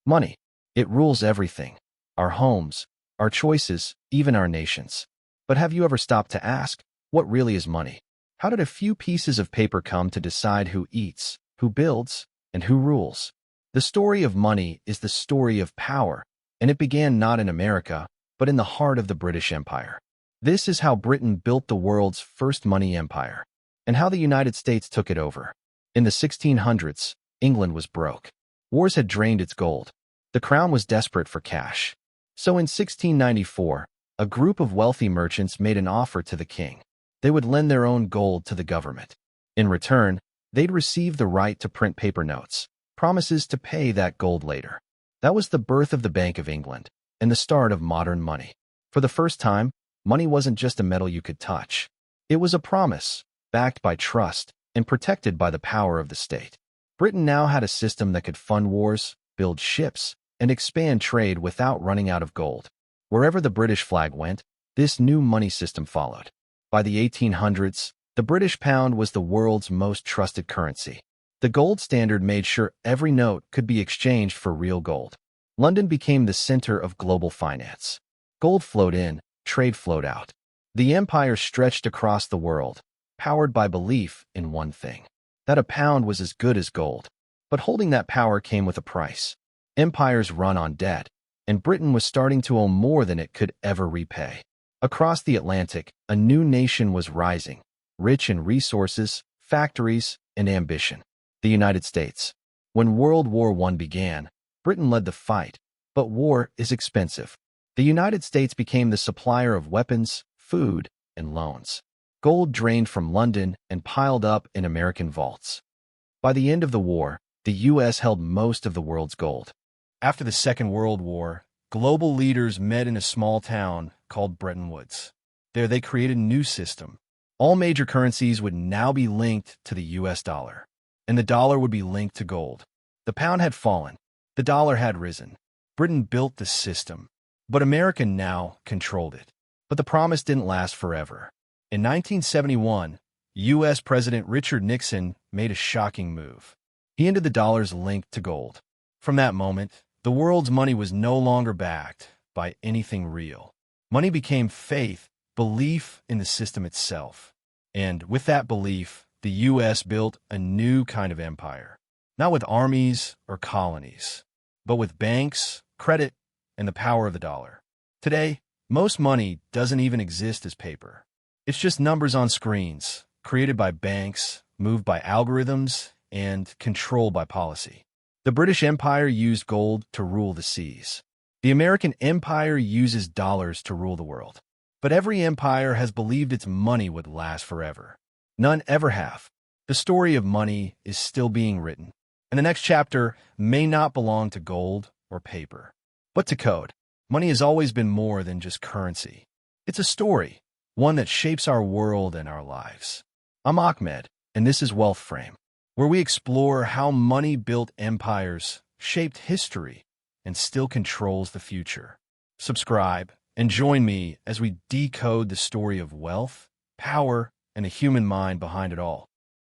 Money. It rules everything. Our homes, our choices, even our nations. But have you ever stopped to ask, what really is money? How did a few pieces of paper come to decide who eats, who builds, and who rules? The story of money is the story of power, and it began not in America, but in the heart of the British Empire. This is how Britain built the world's first money empire, and how the United States took it over. In the 1600s, England was broke. Wars had drained its gold. The crown was desperate for cash. So in 1694, a group of wealthy merchants made an offer to the king. They would lend their own gold to the government. In return, they'd receive the right to print paper notes, promises to pay that gold later. That was the birth of the Bank of England and the start of modern money. For the first time, money wasn't just a metal you could touch. It was a promise, backed by trust and protected by the power of the state. Britain now had a system that could fund wars, build ships, and expand trade without running out of gold. Wherever the British flag went, this new money system followed. By the 1800s, the British pound was the world's most trusted currency. The gold standard made sure every note could be exchanged for real gold. London became the center of global finance. Gold flowed in, trade flowed out. The empire stretched across the world, powered by belief in one thing, that a pound was as good as gold. But holding that power came with a price. Empires run on debt, and Britain was starting to owe more than it could ever repay. Across the Atlantic, a new nation was rising, rich in resources, factories, and ambition. The United States. When World War I began, Britain led the fight, but war is expensive. The United States became the supplier of weapons, food, and loans. Gold drained from London and piled up in American vaults. By the end of the war, the U.S. held most of the world's gold. After the Second World War, global leaders met in a small town called Bretton Woods. There they created a new system. All major currencies would now be linked to the U.S. dollar, and the dollar would be linked to gold. The pound had fallen. The dollar had risen. Britain built the system, but America now controlled it. But the promise didn't last forever. In 1971, U.S. President Richard Nixon made a shocking move. He ended the dollar's link to gold. From that moment, the world's money was no longer backed by anything real. Money became faith, belief in the system itself. And with that belief, the U.S. built a new kind of empire. Not with armies or colonies, but with banks, credit, and the power of the dollar. Today, most money doesn't even exist as paper. It's just numbers on screens, created by banks, moved by algorithms, and controlled by policy. The British Empire used gold to rule the seas. The American Empire uses dollars to rule the world. But every empire has believed its money would last forever. None ever have. The story of money is still being written, and the next chapter may not belong to gold or paper, but to code. Money has always been more than just currency. It's a story, one that shapes our world and our lives. I'm Ahmed, and this is Wealth Frame, where we explore how money built empires, shaped history, and still controls the future. Subscribe and join me as we decode the story of wealth, power, and the human mind behind it all.